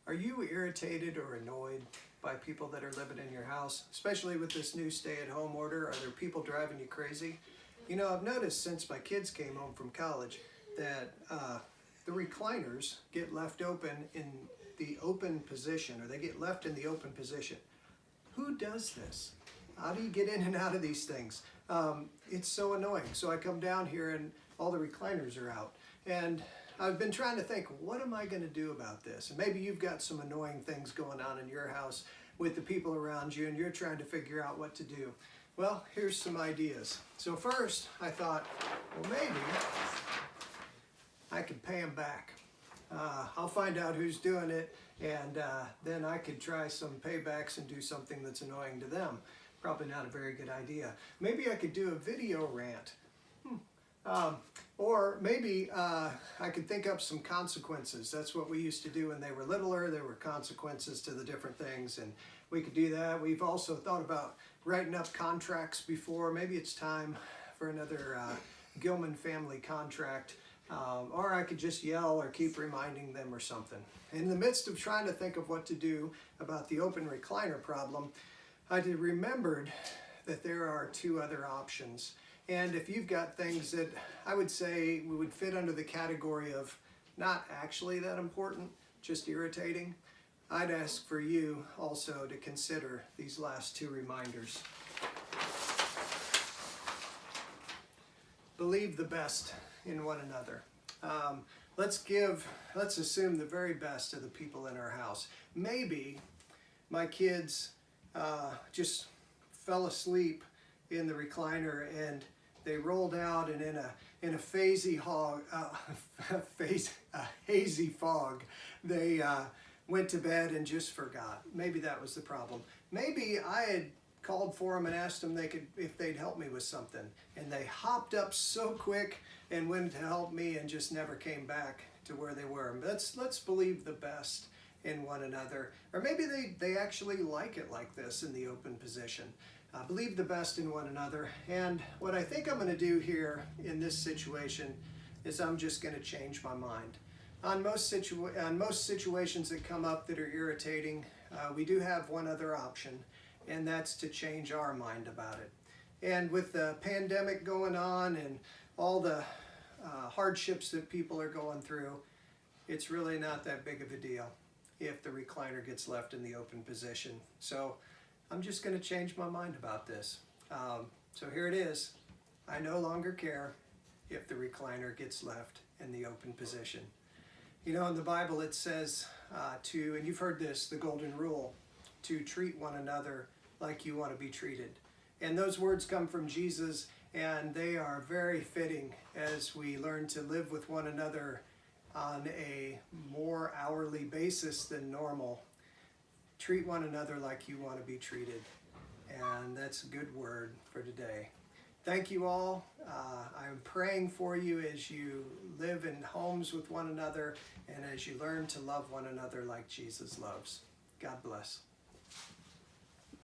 Are you irritated or annoyed by people that are living in your house, especially with this new stay-at-home order? Are there people driving you crazy? You know, I've noticed since my kids came home from college that the recliners get left open in the open position, or they get left in the open position. Who does this? How do you get in and out of these things? It's so annoying. So I come down here and all the recliners are out. And I've been trying to think, what am I going to do about this? And maybe you've got some annoying things going on in your house with the people around you and you're trying to figure out what to do. Well, here's some ideas. So first, I thought, well, maybe I could pay them back. I'll find out who's doing it, and then I could try some paybacks and do something that's annoying to them. Probably not a very good idea. Maybe I could do a video rant. Or maybe I could think up some consequences. That's what we used to do when they were littler. There were consequences to the different things, and we could do that. We've also thought about writing up contracts before. Maybe it's time for another Gilman family contract. Or I could just yell or keep reminding them or something. In the midst of trying to think of what to do about the open recliner problem, I remembered that there are two other options. And if you've got things that I would say would fit under the category of not actually that important, just irritating, I'd ask for you also to consider these last two reminders. Believe the best in one another. Let's assume the very best of the people in our house. Maybe my kids just fell asleep in the recliner and they rolled out, and in a hazy fog, they went to bed and just forgot. Maybe that was the problem. Maybe I had called for them and asked them if they'd help me with something, and they hopped up so quick and went to help me and just never came back to where they were. Let's believe the best in one another. Or maybe they actually like it like this in the open position. Believe the best in one another. And what I think I'm going to do here in this situation is I'm just going to change my mind. On most situations that come up that are irritating, we do have one other option, and that's to change our mind about it. And with the pandemic going on and all the hardships that people are going through, it's really not that big of a deal if the recliner gets left in the open position. So I'm just going to change my mind about this. So here it is. I no longer care if the recliner gets left in the open position. You know, in the Bible it says and you've heard this, the golden rule, to treat one another like you want to be treated. And those words come from Jesus, and they are very fitting as we learn to live with one another on a more hourly basis than normal. Treat one another like you want to be treated. And that's a good word for today. Thank you all. I'm praying for you as you live in homes with one another and as you learn to love one another like Jesus loves. God bless.